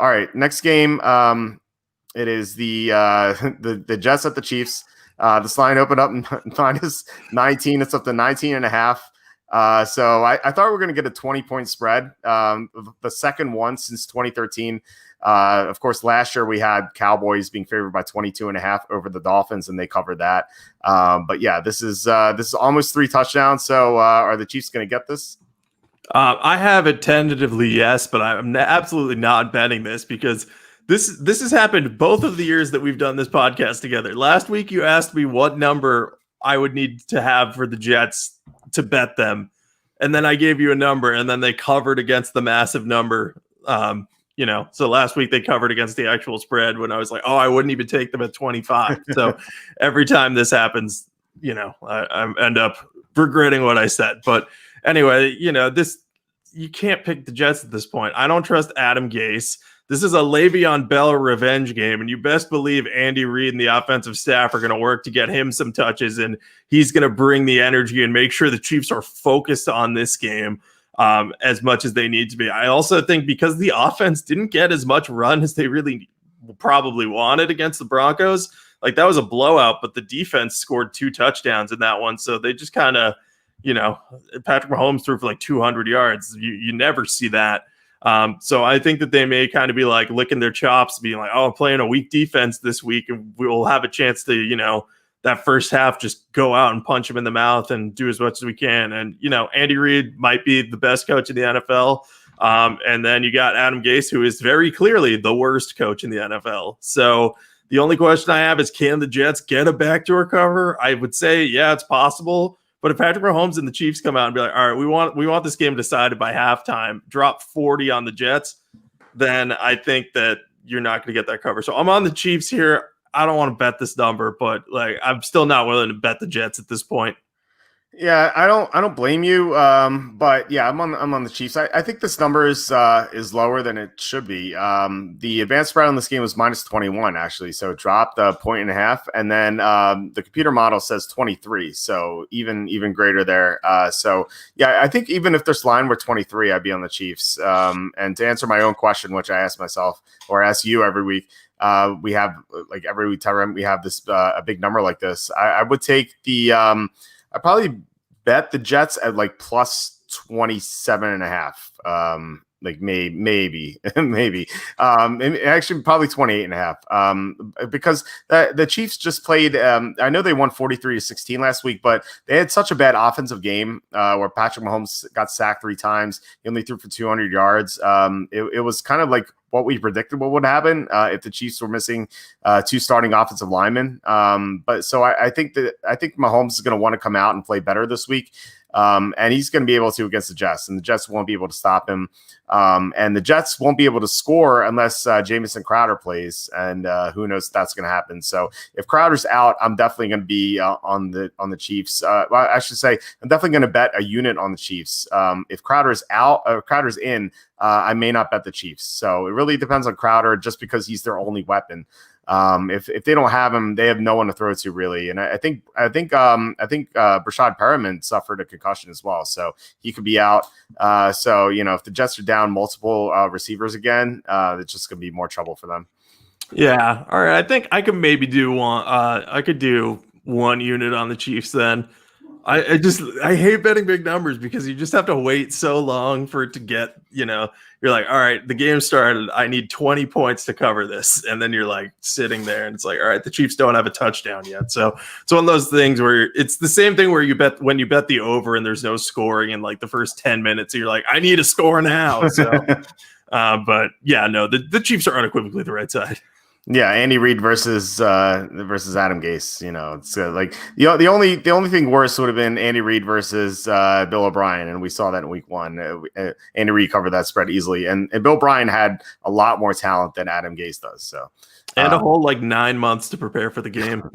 All right, next game. It is the Jets at the Chiefs. This line opened up minus 19. It's up to 19.5. So I thought we were going to get a 20-point spread. The second one since 2013. Of course, last year we had Cowboys being favored by 22.5 over the Dolphins, and they covered that. But yeah, this is almost 3 touchdowns. So are the Chiefs going to get this? I have it tentatively yes, but I'm absolutely not betting this because this has happened both of the years that we've done this podcast together. Last week, you asked me what number I would need to have for the Jets to bet them. And then I gave you a number, and then they covered against the massive number. So last week they covered against the actual spread when I was like, oh, I wouldn't even take them at 25. So every time this happens, I end up regretting what I said. But anyway, you can't pick the Jets at this point. I don't trust Adam Gase. This is a Le'Veon Bell revenge game, and you best believe Andy Reid and the offensive staff are going to work to get him some touches, and he's going to bring the energy and make sure the Chiefs are focused on this game as much as they need to be. I also think because the offense didn't get as much run as they really probably wanted against the Broncos, like that was a blowout, but the defense scored 2 touchdowns in that one, so they just kind of, Patrick Mahomes threw for like 200 yards. You never see that. So I think that they may kind of be like licking their chops, being like, oh, I'm playing a weak defense this week, and we'll have a chance to, that first half, just go out and punch him in the mouth and do as much as we can. And, Andy Reid might be the best coach in the NFL. And then you got Adam Gase, who is very clearly the worst coach in the NFL. So the only question I have is, can the Jets get a backdoor cover? I would say, yeah, it's possible. But if Patrick Mahomes and the Chiefs come out and be like, all right, we want this game decided by halftime, drop 40 on the Jets, then I think that you're not going to get that cover. So I'm on the Chiefs here. I don't want to bet this number, but I'm still not willing to bet the Jets at this point. Yeah, I don't blame you. But yeah, I'm on the Chiefs. I think this number is lower than it should be. The advanced spread on this game was minus 21 actually, so it dropped a 1.5, and then the computer model says 23, so even greater there. So yeah, I think even if this line were 23, I'd be on the Chiefs. And to answer my own question, which I ask myself or ask you every week, we have every time we have this a big number like this. I would take the I probably bet the Jets at like plus 27.5. Maybe, actually probably 28.5. Because the Chiefs just played. I know they won 43-16 last week, but they had such a bad offensive game where Patrick Mahomes got sacked 3 times. He only threw for 200 yards. It was kind of like what we predicted what would happen if the Chiefs were missing 2 starting offensive linemen. But so I think Mahomes is going to want to come out and play better this week. And he's going to be able to against the Jets, and the Jets won't be able to stop him. And the Jets won't be able to score unless Jamison Crowder plays, and who knows if that's going to happen. So if Crowder's out, I'm definitely going to be on the Chiefs. Well, I should say I'm definitely going to bet a unit on the Chiefs. If Crowder's out or Crowder's in, I may not bet the Chiefs. So it really depends on Crowder, just because he's their only weapon. If they don't have him, they have no one to throw to really. And I think Brashad Perriman suffered a concussion as well, so he could be out. So if the Jets are down multiple receivers again, it's just gonna be more trouble for them. Yeah. All right. I think I could maybe do one. I could do one unit on the Chiefs then. I hate betting big numbers because you just have to wait so long for it to get, you're like, all right, the game started. I need 20 points to cover this. And then you're like sitting there and it's like, all right, the Chiefs don't have a touchdown yet. So it's one of those things where it's the same thing where you bet the over and there's no scoring in like the first 10 minutes. And you're like, I need a score now. So, but yeah, no, the Chiefs are unequivocally the right side. Yeah, Andy Reid versus Adam Gase. It's like the only thing worse would have been Andy Reid versus Bill O'Brien, and we saw that in Week 1. Andy Reid covered that spread easily, and Bill O'Brien had a lot more talent than Adam Gase does. So and a whole 9 months to prepare for the game.